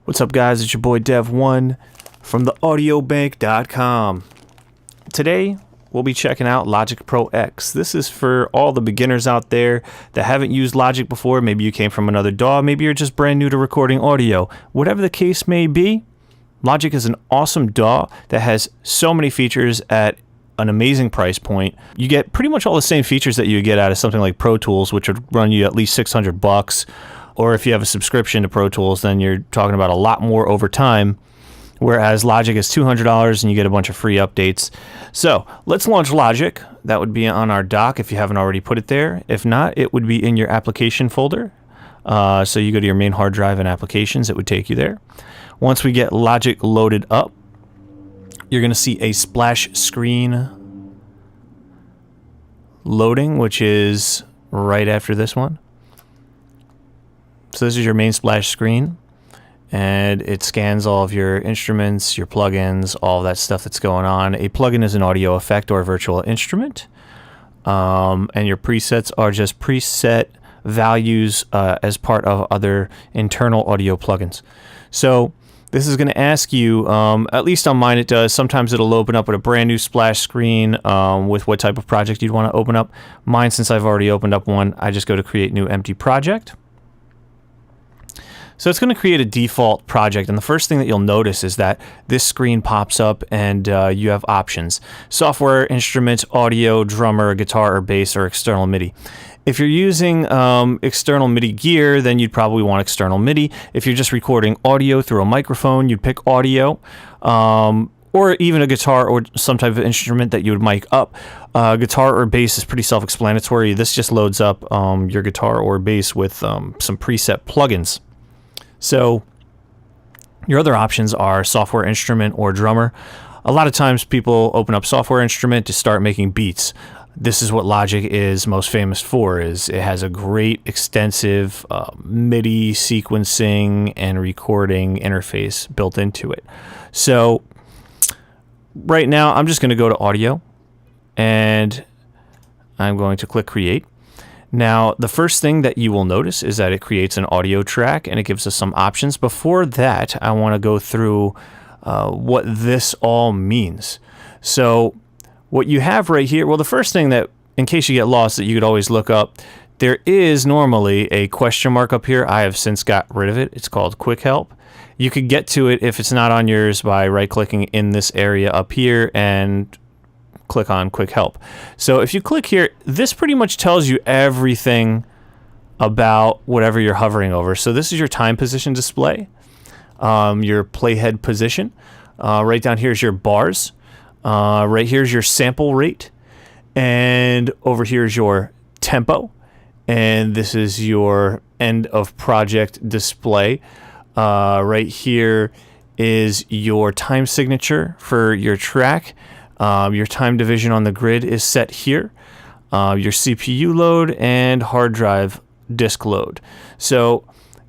What's up, guys? It's your boy Dev1 from the audiobank.com. Today, we'll be checking out Logic Pro X. This is for all the beginners out there that haven't used Logic before. Maybe you came from another DAW. Maybe you're just brand new to recording audio. Whatever the case may be, Logic is an awesome DAW that has so many features at an amazing price point. You get pretty much all the same features that you get out of something like Pro Tools, which would run you at least $600. Or if you have a subscription to Pro Tools, then you're talking about a lot more over time. Whereas Logic is $200 and you get a bunch of free updates. So let's launch Logic. That would be on our dock if you haven't already put it there. If not, it would be in your application folder. So you go to your main hard drive and applications, it would take you there. Once we get Logic loaded up, you're going to see a splash screen loading, which is right after this one. So this is your main splash screen, and it scans all of your instruments, your plugins, all that stuff that's going on. A plugin is an audio effect or a virtual instrument, and your presets are just preset values as part of other internal audio plugins. So this is going to ask you, at least on mine it does, sometimes it'll open up with a brand new splash screen with what type of project you'd want to open up. Mine, since I've already opened up one, I just go to create new empty project. So it's going to create a default project, and the first thing that you'll notice is that this screen pops up and you have options. Software, instruments, audio, drummer, guitar, or bass, or external MIDI. If you're using external MIDI gear, then you'd probably want external MIDI. If you're just recording audio through a microphone, you'd pick audio. Or even a guitar or some type of instrument that you would mic up. Guitar or bass is pretty self-explanatory. This just loads up your guitar or bass with some preset plugins. So your other options are software instrument or drummer. A lot of times people open up software instrument to start making beats. This is what Logic is most famous for, is it has a great extensive MIDI sequencing and recording interface built into it. So right now I'm just going to go to audio and I'm going to click create. Now, the first thing that you will notice is that it creates an audio track and it gives us some options. Before that, I want to go through what this all means. So what you have right here, well, the first thing that, in case you get lost, that you could always look up, there is normally a question mark up here. I have since got rid of it. It's called Quick Help. You could get to it if it's not on yours by right-clicking in this area up here and click on Quick Help. So if you click here, this pretty much tells you everything about whatever you're hovering over. So this is your time position display, your playhead position. Right down here is your bars. Right here is your sample rate. And over here is your tempo. And this is your end of project display. Right here is your time signature for your track. Your time division on the grid is set here. Your CPU load and hard drive disk load. So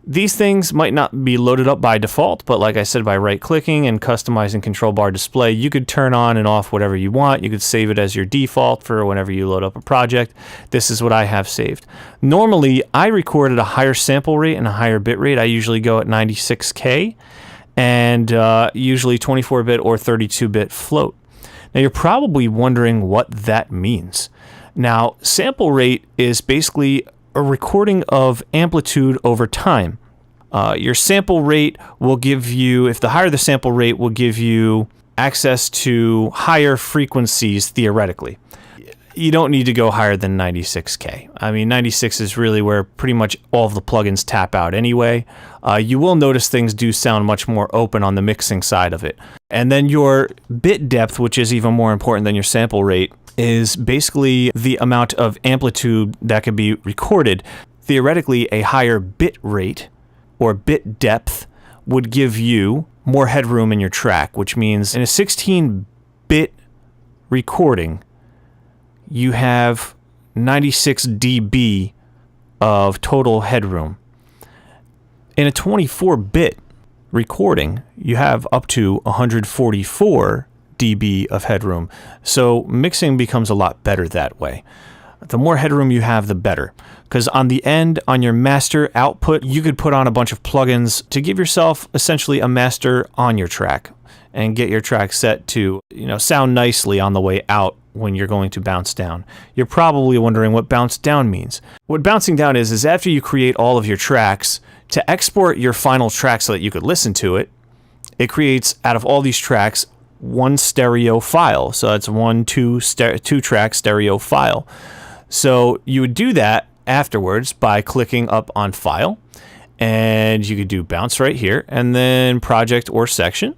these things might not be loaded up by default, but like I said, by right-clicking and customizing control bar display, you could turn on and off whatever you want. You could save it as your default for whenever you load up a project. This is what I have saved. Normally, I record at a higher sample rate and a higher bit rate. I usually go at 96K and usually 24-bit or 32-bit float. Now, you're probably wondering what that means. Now, sample rate is basically a recording of amplitude over time. Your sample rate will give you, if the higher the sample rate, will give you access to higher frequencies theoretically. You don't need to go higher than 96K. I mean, 96 is really where pretty much all of the plugins tap out anyway. You will notice things do sound much more open on the mixing side of it. And then your bit depth, which is even more important than your sample rate, is basically the amount of amplitude that can be recorded. Theoretically, a higher bit rate or bit depth would give you more headroom in your track, which means in a 16-bit recording, you have 96 dB of total headroom. In a 24-bit recording, you have up to 144 dB of headroom. So mixing becomes a lot better that way. The more headroom you have, the better. Because on the end, on your master output, you could put on a bunch of plugins to give yourself essentially a master on your track and get your track set to, sound nicely on the way out when you're going to bounce down. You're probably wondering what bounce down means. What bouncing down is after you create all of your tracks, to export your final track so that you could listen to it, it creates out of all these tracks one stereo file. So it's two track stereo file. So you would do that afterwards by clicking up on File, and you could do Bounce right here, and then Project or Section.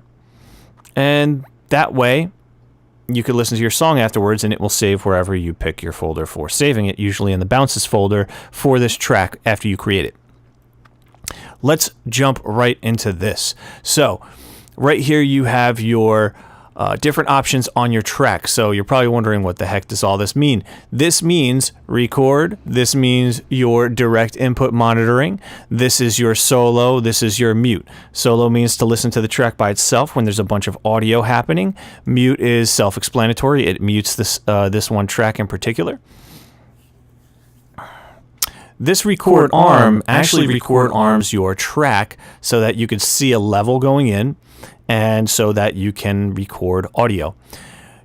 And that way, you could listen to your song afterwards, and it will save wherever you pick your folder for saving it, usually in the Bounces folder for this track after you create it. Let's jump right into this. So, right here you have your different options on your track. So you're probably wondering, what the heck does all this mean? This means record. This means your direct input monitoring. This is your solo. This is your mute. Solo means to listen to the track by itself when there's a bunch of audio happening. Mute is self-explanatory. It mutes this one track in particular. This record arm actually record arms your track so that you could see a level going in, and so that you can record audio.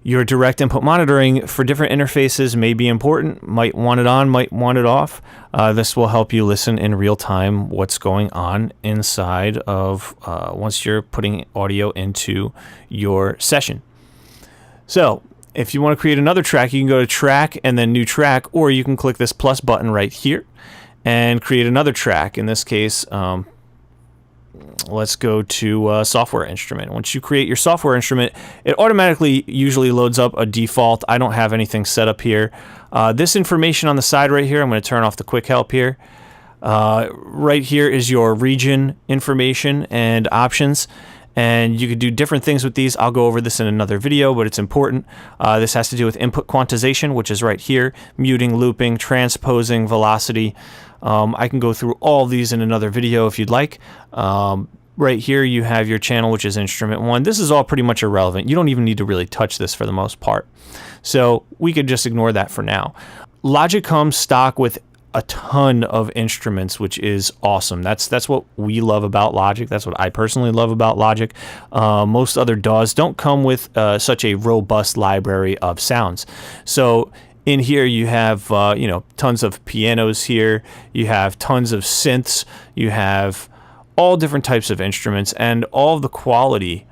Your direct input monitoring for different interfaces may be important. Might want it on, might want it off. This will help you listen in real time what's going on inside of once you're putting audio into your session. So if you want to create another track, you can go to Track and then New Track, or you can click this plus button right here and create another track. In this case, let's go to software instrument. Once you create your software instrument, it automatically usually loads up a default. I don't have anything set up here. This information on the side right here, I'm going to turn off the quick help here. Right here is your region information and options. And you could do different things with these. I'll go over this in another video, but it's important. This has to do with input quantization, which is right here. Muting, looping, transposing, velocity. I can go through all these in another video if you'd like. Right here you have your channel, which is instrument 1. This is all pretty much irrelevant. You don't even need to really touch this for the most part. So we could just ignore that for now. Logic comes stock with a ton of instruments, which is awesome. That's what we love about Logic. That's what I personally love about Logic. Most other DAWs don't come with such a robust library of sounds. So in here you have tons of pianos here. You have tons of synths. You have all different types of instruments, and all of the quality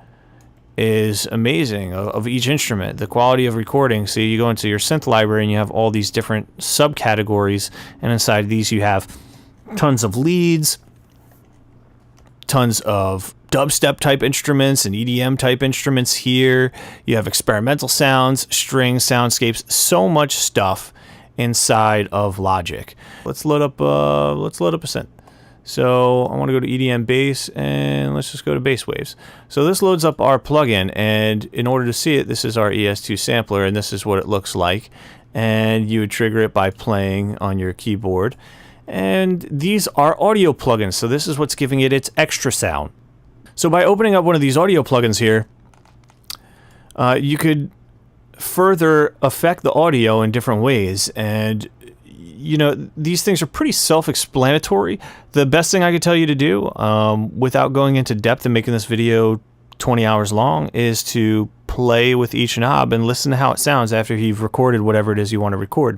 is amazing of each instrument. The quality of recording. So you go into your synth library and you have all these different subcategories, and inside these you have tons of leads, tons of dubstep type instruments and EDM type instruments here. You have experimental sounds, strings, soundscapes, so much stuff inside of Logic. Let's load up a synth. So I want to go to EDM bass, and let's just go to bass waves. So this loads up our plugin, and in order to see it, this is our ES2 sampler, and this is what it looks like. And you would trigger it by playing on your keyboard. And these are audio plugins, so this is what's giving it its extra sound. So by opening up one of these audio plugins here, you could further affect the audio in different ways. And these things are pretty self-explanatory. The best thing I could tell you to do, without going into depth and making this video 20 hours long, is to play with each knob and listen to how it sounds after you've recorded whatever it is you want to record.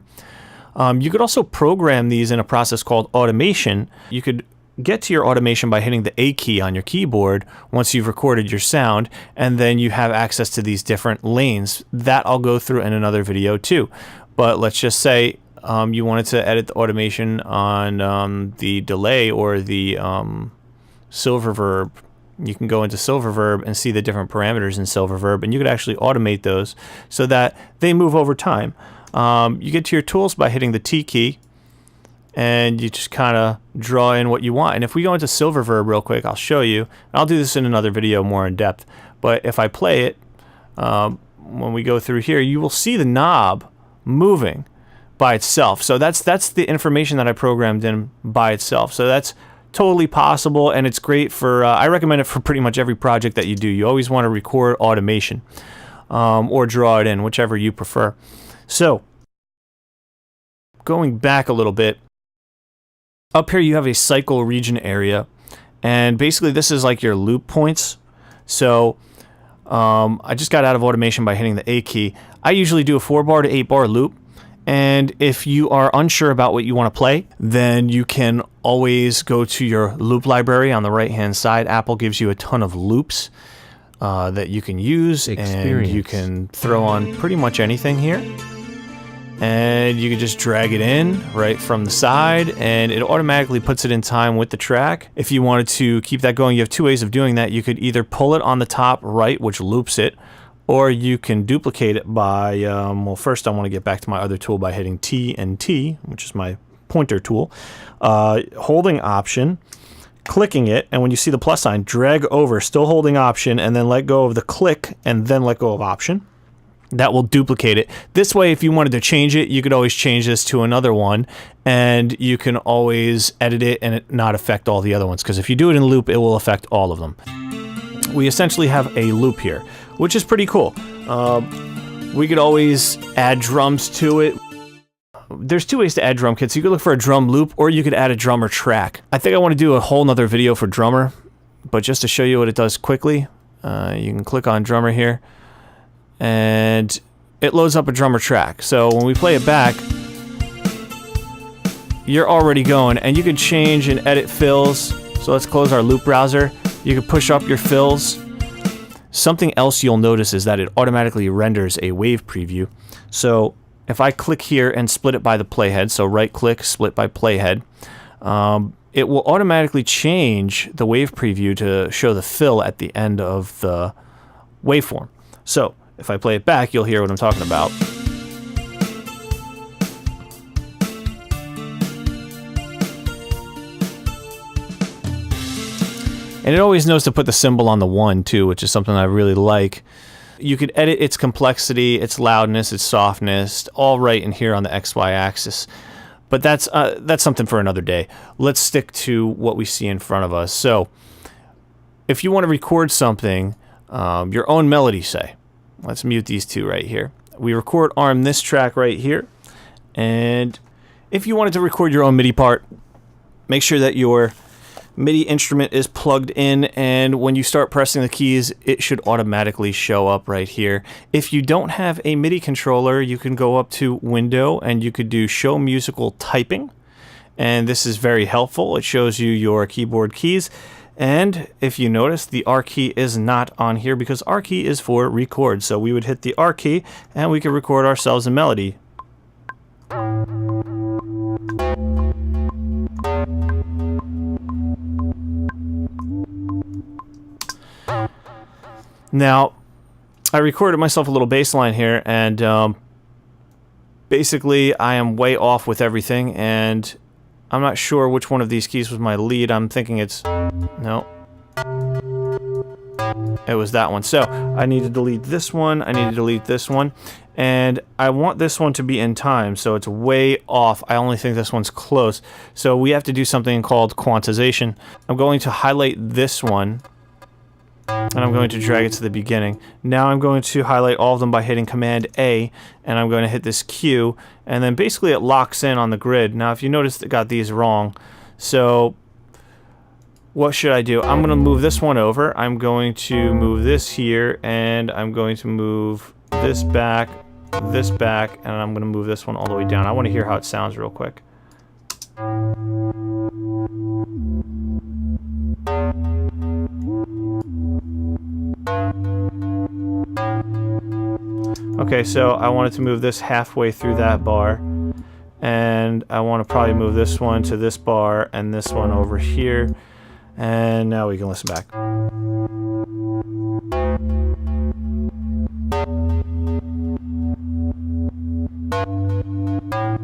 You could also program these in a process called automation. You could get to your automation by hitting the A key on your keyboard once you've recorded your sound, and then you have access to these different lanes. That I'll go through in another video too. But let's just say you wanted to edit the automation on the delay or the Silververb. You can go into Silververb and see the different parameters in Silververb, and you could actually automate those so that they move over time. You get to your tools by hitting the T key, and you just kind of draw in what you want. And if we go into Silververb real quick, I'll show you. I'll do this in another video more in depth. But if I play it, when we go through here, you will see the knob moving by itself. So that's the information that I programmed in by itself. So that's totally possible, and it's great for, I recommend it for pretty much every project that you do. You always want to record automation or draw it in, whichever you prefer. So going back a little bit, up here you have a cycle region area, and basically this is like your loop points. So I just got out of automation by hitting the A key. I usually do a 4-bar to 8-bar loop, and if you are unsure about what you want to play, then you can always go to your loop library on the right hand side. Apple gives you a ton of loops that you can use, and you can throw on pretty much anything here. And you can just drag it in right from the side, and it automatically puts it in time with the track. If you wanted to keep that going, you have two ways of doing that. You could either pull it on the top right, which loops it, or you can duplicate it by, well, first I want to get back to my other tool by hitting T and T, which is my pointer tool, holding Option, clicking it, and when you see the plus sign, drag over, still holding Option, and then let go of the click, and then let go of Option. That will duplicate it. This way, if you wanted to change it, you could always change this to another one, and you can always edit it and it not affect all the other ones, because if you do it in loop, it will affect all of them. We essentially have a loop here, which is pretty cool. We could always add drums to it. There's two ways to add drum kits. You could look for a drum loop, or you could add a drummer track. I think I want to do a whole nother video for drummer, but just to show you what it does quickly, you can click on drummer here, and it loads up a drummer track. So when we play it back, you're already going, and you can change and edit fills. So let's close our loop browser. You can push up your fills. Something else you'll notice is that it automatically renders a wave preview. So if I click here and split it by the playhead, so right click, split by playhead, it will automatically change the wave preview to show the fill at the end of the waveform. So if I play it back, you'll hear what I'm talking about. And it always knows to put the symbol on the 1 too, which is something I really like. You could edit its complexity, its loudness, its softness, all right in here on the XY axis. But that's something for another day. Let's stick to what we see in front of us. So if you want to record something, your own melody, say. Let's mute these two right here. We record arm this track right here. And if you wanted to record your own MIDI part, make sure that your MIDI instrument is plugged in, and when you start pressing the keys, it should automatically show up right here. If you don't have a MIDI controller, you can go up to Window and you could do Show Musical Typing. And this is very helpful. It shows you your keyboard keys. And if you notice, the R key is not on here because R key is for record. So we would hit the R key and we could record ourselves a melody. Now, I recorded myself a little bass line here, and basically I am way off with everything, and I'm not sure which one of these keys was my lead. I'm thinking it's... no. It was that one. So, I need to delete this one, I need to delete this one, and I want this one to be in time, so it's way off. I only think this one's close. So we have to do something called quantization. I'm going to highlight this one, and I'm going to drag it to the beginning. Now I'm going to highlight all of them by hitting Command A, and I'm going to hit this Q, and then basically it locks in on the grid. Now if you notice, it got these wrong. So what should I do? I'm going to move this one over. I'm going to move this here, and I'm going to move this back, and I'm going to move this one all the way down. I want to hear how it sounds real quick. Okay, so I wanted to move this halfway through that bar, and I want to probably move this one to this bar and this one over here, and now we can listen back.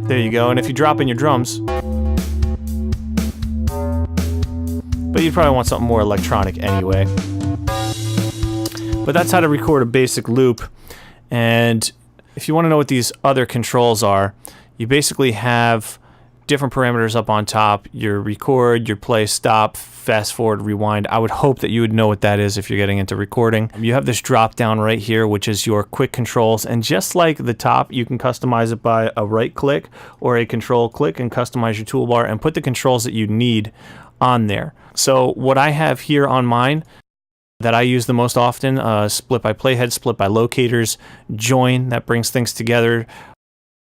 There you go, and if you drop in your drums, but you'd probably want something more electronic anyway. But that's how to record a basic loop. And if you want to know what these other controls are, you basically have different parameters up on top, your record, your play, stop, fast forward, rewind. I would hope that you would know what that is if you're getting into recording. You have this drop down right here, which is your quick controls. And just like the top, you can customize it by a right click or a control click and customize your toolbar and put the controls that you need on there. So what I have here on mine that I use the most often, split by playhead, split by locators, join, that brings things together,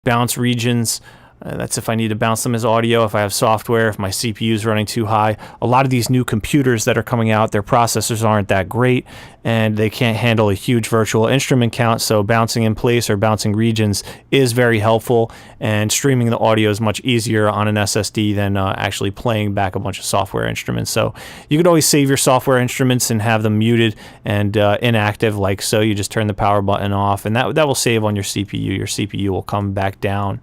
bounce regions, that's if I need to bounce them as audio, if I have software, if my CPU is running too high. A lot of these new computers that are coming out, their processors aren't that great, and they can't handle a huge virtual instrument count, so bouncing in place or bouncing regions is very helpful, and streaming the audio is much easier on an SSD than actually playing back a bunch of software instruments. So you could always save your software instruments and have them muted and inactive, like so. You just turn the power button off, and that will save on your CPU. Your CPU will come back down.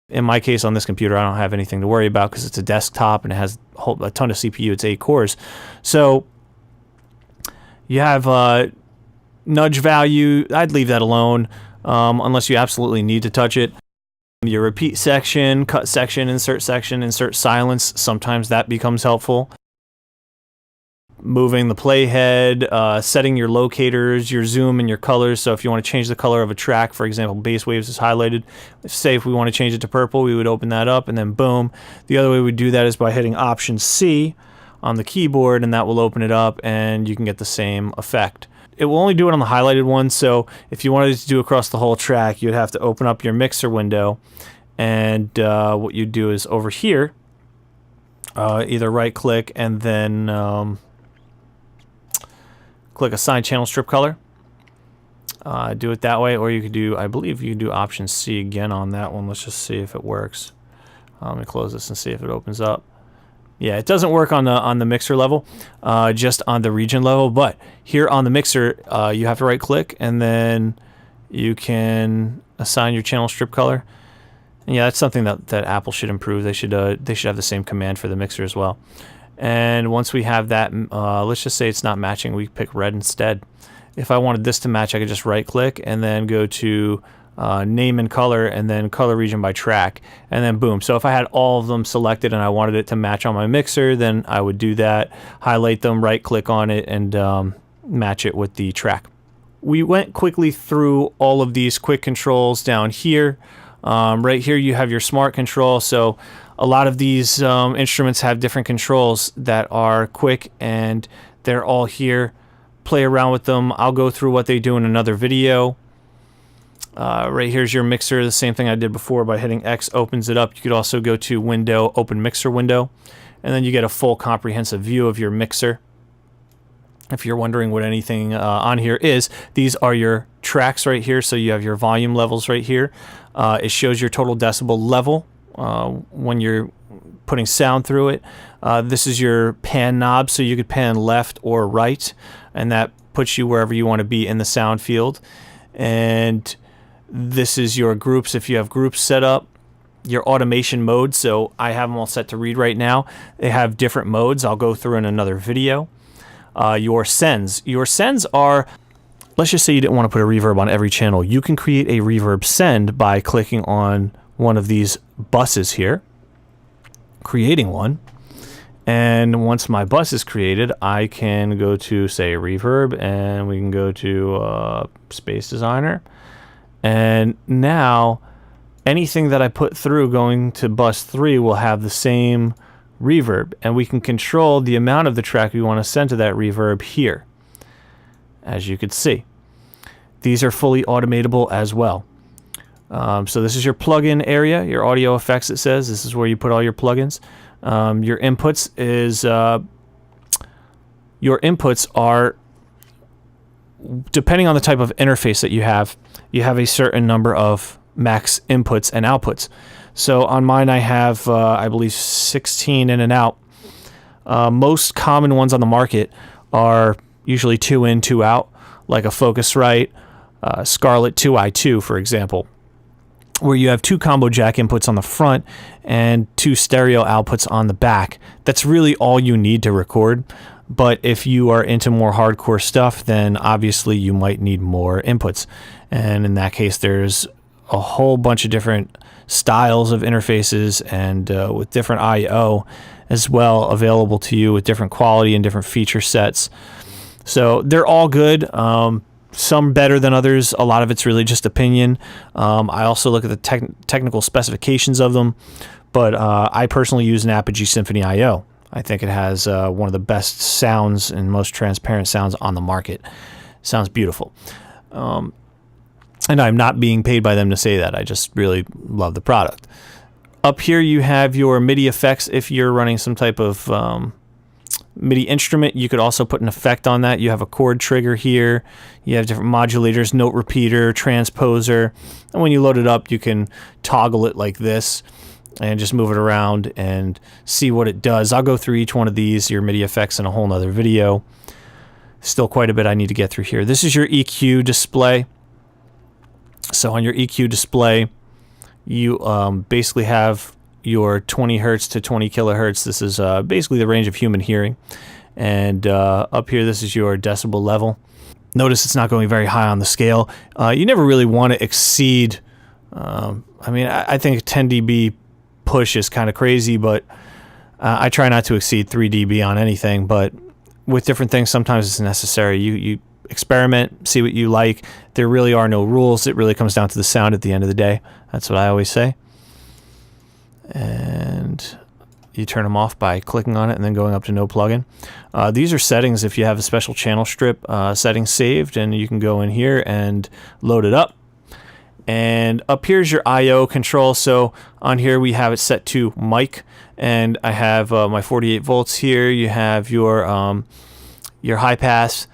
In my case, on this computer, I don't have anything to worry about because it's a desktop and it has a ton of CPU. It's 8 cores. So you have nudge value. I'd leave that alone unless you absolutely need to touch it. Your repeat section, cut section, insert silence. Sometimes that becomes helpful. Moving the playhead, setting your locators, your zoom, and your colors. So if you want to change the color of a track, for example, bass waves is highlighted. Say if we want to change it to purple, we would open that up and then boom. The other way we do that is by hitting Option C on the keyboard, and that will open it up and you can get the same effect. It will only do it on the highlighted one, so if you wanted to do across the whole track, you'd have to open up your mixer window, and what you do is over here, either right click and then click Assign Channel Strip Color. Do it that way, or you could do, I believe you can do Option C again on that one. Let's just see if it works. Let me close this and see if it opens up. Yeah, it doesn't work on the mixer level, just on the region level. But here on the mixer, you have to right click, and then you can assign your channel strip color. And yeah, that's something that Apple should improve. They should have the same command for the mixer as well. And once we have that, let's just say it's not matching, we pick red instead. If I wanted this to match, I could just right click and then go to name and color, and then color region by track, and then boom. So if I had all of them selected and I wanted it to match on my mixer, then I would do that, highlight them, right click on it, and match it with the track. We went quickly through all of these quick controls down here. Right here you have your smart control. So a lot of these instruments have different controls that are quick, and they're all here. Play around with them. I'll go through what they do in another video. Right here's your mixer, the same thing I did before. By hitting X opens it up. You could also go to Window, Open Mixer Window, and then you get a full comprehensive view of your mixer. If you're wondering what anything on here is, these are your tracks right here. So you have your volume levels right here. It shows your total decibel level when you're putting sound through it. This is your pan knob, so you could pan left or right, and that puts you wherever you want to be in the sound field. And this is your groups, if you have groups set up. Your automation mode, so I have them all set to read right now. They have different modes. I'll go through in another video. Your sends. Your sends are, let's just say you didn't want to put a reverb on every channel. You can create a reverb send by clicking on one of these buses here, creating one. And once my bus is created, I can go to, say, reverb, and we can go to Space Designer. And now anything that I put through going to bus 3 will have the same reverb, and we can control the amount of the track we want to send to that reverb here, as you could see. These are fully automatable as well. So this is your plugin area, your audio effects, it says. This is where you put all your plugins. Your inputs is are, depending on the type of interface that you have a certain number of max inputs and outputs. So on mine I have I believe 16 in and out. Most common ones on the market are usually 2 in, 2 out, like a Focusrite, Scarlett 2i2 for example, where you have 2 combo jack inputs on the front and 2 stereo outputs on the back. That's really all you need to record. But if you are into more hardcore stuff, then obviously you might need more inputs. And in that case, there's a whole bunch of different styles of interfaces and with different I/O as well available to you with different quality and different feature sets. So they're all good. Some better than others. A lot of it's really just opinion. I also look at the technical specifications of them, but I personally use an Apogee Symphony I/O. I think it has one of the best sounds and most transparent sounds on the market. Sounds beautiful. And I'm not being paid by them to say that. I just really love the product. Up here you have your MIDI effects. If you're running some type of MIDI instrument, you could also put an effect on that. You have a chord trigger here. You have different modulators, note repeater, transposer. And when you load it up, you can toggle it like this and just move it around and see what it does. I'll go through each one of these, your MIDI effects, in a whole nother video. Still quite a bit I need to get through here. This is your EQ display. So on your EQ display, you basically have your 20 hertz to 20 kilohertz. This is basically the range of human hearing. And up here, this is your decibel level. Notice it's not going very high on the scale. You never really want to exceed, I mean, I think 10 dB push is kind of crazy, but I try not to exceed 3 dB on anything, but with different things, sometimes it's necessary. You experiment, see what you like. There really are no rules. It really comes down to the sound at the end of the day. That's what I always say. And you turn them off by clicking on it and then going up to no plugin. These are settings if you have a special channel strip settings saved, and you can go in here and load it up. And up here's your I/O control. So on here we have it set to mic, and I have my 48 volts here. You have your high pass,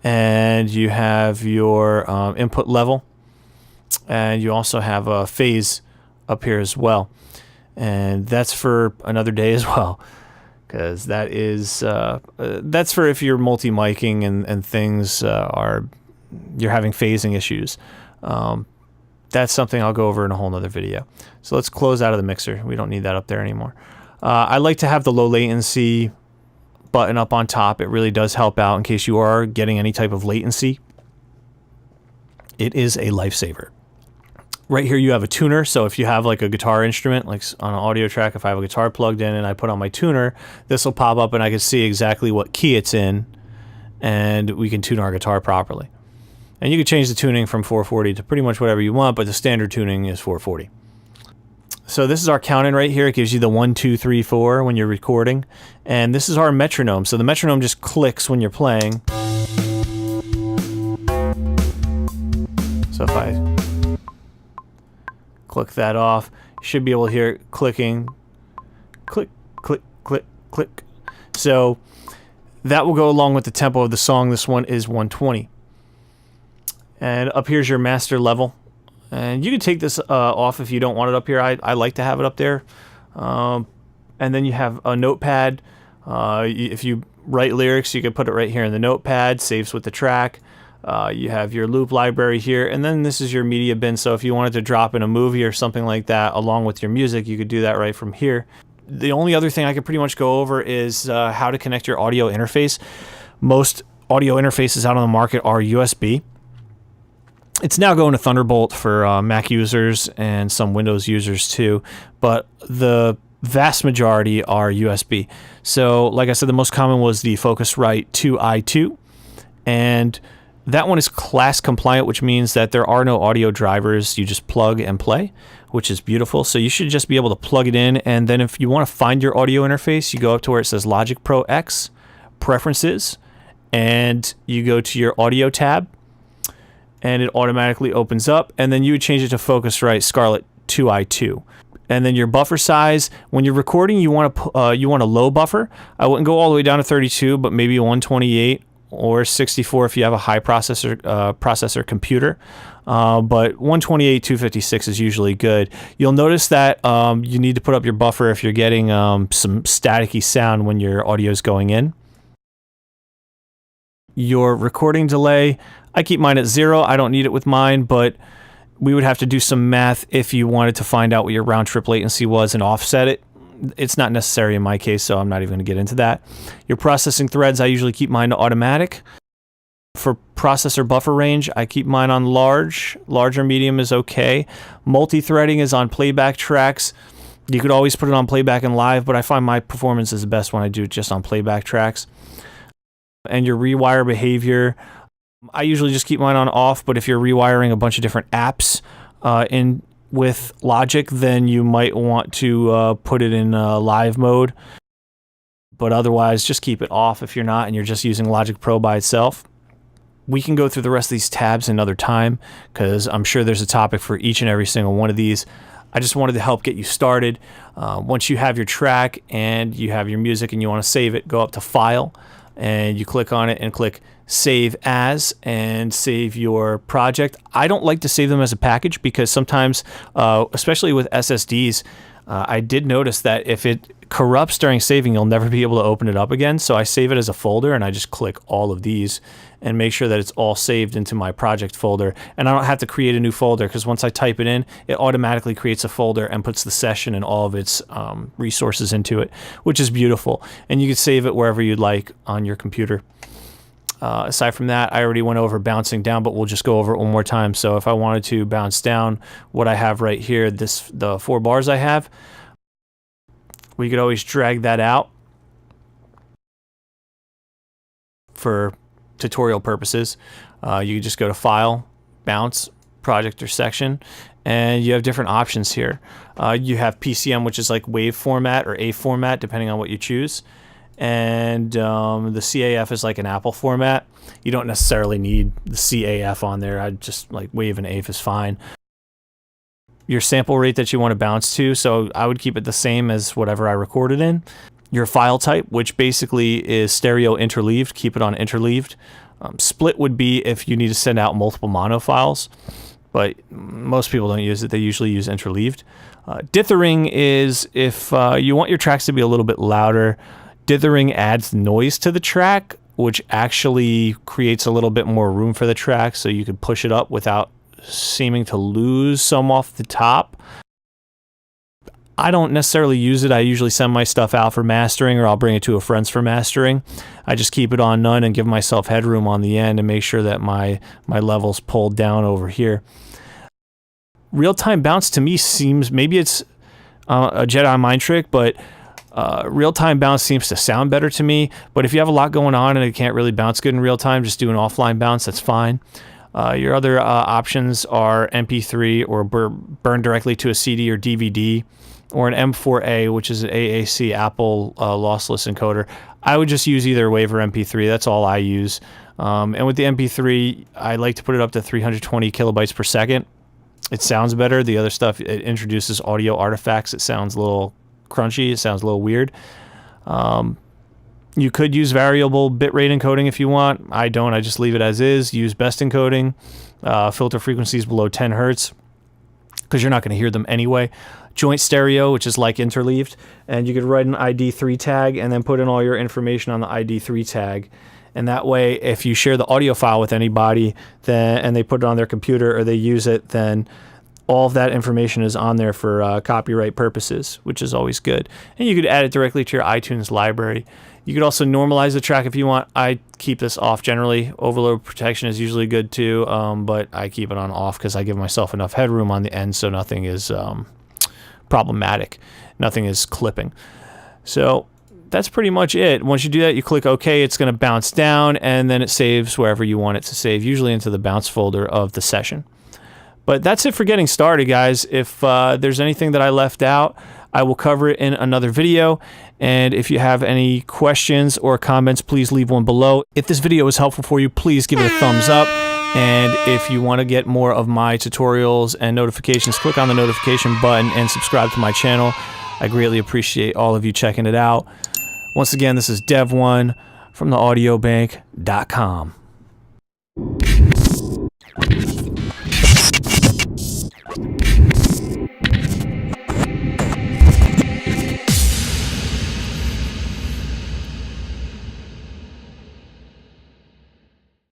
and you have your input level, and you also have a phase up here as well. And that's for another day as well, because that is that's for if you're multi-miking and things you're having phasing issues. That's something I'll go over in a whole nother video. So let's close out of the mixer. We don't need that up there anymore. I like to have the low latency button up on top. It really does help out in case you are getting any type of latency. It is a lifesaver. Right here you have a tuner, so if you have like a guitar instrument, like on an audio track, if I have a guitar plugged in and I put on my tuner, this will pop up and I can see exactly what key it's in, and we can tune our guitar properly. And you can change the tuning from 440 to pretty much whatever you want, but the standard tuning is 440. So this is our count-in right here. It gives you the 1, 2, 3, 4 when you're recording. And this is our metronome. So the metronome just clicks when you're playing. So if I click that off, you should be able to hear it clicking. Click, click, click, click. So that will go along with the tempo of the song. This one is 120. And up here's your master level. And you can take this off if you don't want it up here. I like to have it up there. And then you have a notepad. If you write lyrics, you can put it right here in the notepad, saves with the track. You have your loop library here, and then this is your media bin. So if you wanted to drop in a movie or something like that along with your music, you could do that right from here. The only other thing I could pretty much go over is how to connect your audio interface. Most audio interfaces out on the market are USB. It's now going to Thunderbolt for Mac users and some Windows users too, but the vast majority are USB. So like I said, the most common was the Focusrite 2i2, and that one is class compliant, which means that there are no audio drivers. You just plug and play, which is beautiful. So you should just be able to plug it in, and then if you want to find your audio interface, you go up to where it says Logic Pro X, Preferences, and you go to your Audio tab, and it automatically opens up, and then you would change it to Focusrite Scarlett 2i2. And then your buffer size, when you're recording, you want a low buffer. I wouldn't go all the way down to 32, but maybe 128 or 64 if you have a high processor computer. But 128, 256 is usually good. You'll notice that you need to put up your buffer if you're getting some staticky sound when your audio is going in. Your recording delay, I keep mine at 0. I don't need it with mine, but we would have to do some math if you wanted to find out what your round trip latency was and offset it. It's not necessary in my case, so I'm not even going to get into that. Your processing threads, I usually keep mine to automatic. For processor buffer range, I keep mine on large. Large or medium is okay. Multi-threading is on playback tracks. You could always put it on playback and live, but I find my performance is the best when I do it just on playback tracks. And your rewire behavior, I usually just keep mine on off, but if you're rewiring a bunch of different apps in with Logic, then you might want to put it in live mode. But otherwise, just keep it off if you're not and you're just using Logic Pro by itself. We can go through the rest of these tabs another time because I'm sure there's a topic for each and every single one of these. I just wanted to help get you started. Once you have your track and you have your music and you want to save it, go up to File and you click on it and click Save As and save your project. I don't like to save them as a package because sometimes, especially with SSDs, I did notice that if it corrupts during saving, you'll never be able to open it up again. So I save it as a folder and I just click all of these and make sure that it's all saved into my project folder. And I don't have to create a new folder because once I type it in, it automatically creates a folder and puts the session and all of its resources into it, which is beautiful. And you can save it wherever you'd like on your computer. Aside from that, I already went over bouncing down, but we'll just go over it one more time. So if I wanted to bounce down what I have right here, the 4 bars I have, we could always drag that out for tutorial purposes. You just go to File, Bounce, Project or Section, and you have different options here. You have PCM, which is like wave format or A format, depending on what you choose. And the CAF is like an Apple format. You don't necessarily need the CAF on there. I just like wave and AF is fine. Your sample rate that you want to bounce to, so I would keep it the same as whatever I recorded in. Your file type, which basically is stereo interleaved, keep it on interleaved. Split would be if you need to send out multiple mono files, but most people don't use it. They usually use interleaved. Dithering is if you want your tracks to be a little bit louder. Dithering adds noise to the track, which actually creates a little bit more room for the track, so you could push it up without seeming to lose some off the top. I don't necessarily use it. I usually send my stuff out for mastering, or I'll bring it to a friend's for mastering. I just keep it on none and give myself headroom on the end and make sure that my level's pulled down over here. Real-time bounce to me seems, maybe it's a Jedi mind trick, but real-time bounce seems to sound better to me. But if you have a lot going on and it can't really bounce good in real time, just do an offline bounce, that's fine. Your other options are MP3 or burn directly to a CD or DVD, or an M4A, which is an AAC Apple lossless encoder. I would just use either WAV or MP3. That's all I use. And with the MP3, I like to put it up to 320 kilobytes per second. It sounds better. The other stuff, it introduces audio artifacts. It sounds a little crunchy. It sounds a little weird. You could use variable bitrate encoding if you want. I don't. I just leave it as is. Use best encoding. Filter frequencies below 10 hertz because you're not going to hear them anyway. Joint stereo, which is like interleaved, and you could write an ID3 tag and then put in all your information on the ID3 tag. And that way, if you share the audio file with anybody and they put it on their computer or they use it, then all of that information is on there for copyright purposes, which is always good. And you could add it directly to your iTunes library. You could also normalize the track if you want. I keep this off generally. Overload protection is usually good too, but I keep it on off because I give myself enough headroom on the end so nothing is problematic. Nothing is clipping. So that's pretty much it. Once you do that, you click OK. It's going to bounce down, and then it saves wherever you want it to save, usually into the bounce folder of the session. But that's it for getting started, guys. If there's anything that I left out, I will cover it in another video. And if you have any questions or comments, please leave one below. If this video was helpful for you, please give it a thumbs up. And if you want to get more of my tutorials and notifications, click on the notification button and subscribe to my channel. I greatly appreciate all of you checking it out. Once again, this is Dev1 from theaudiobank.com.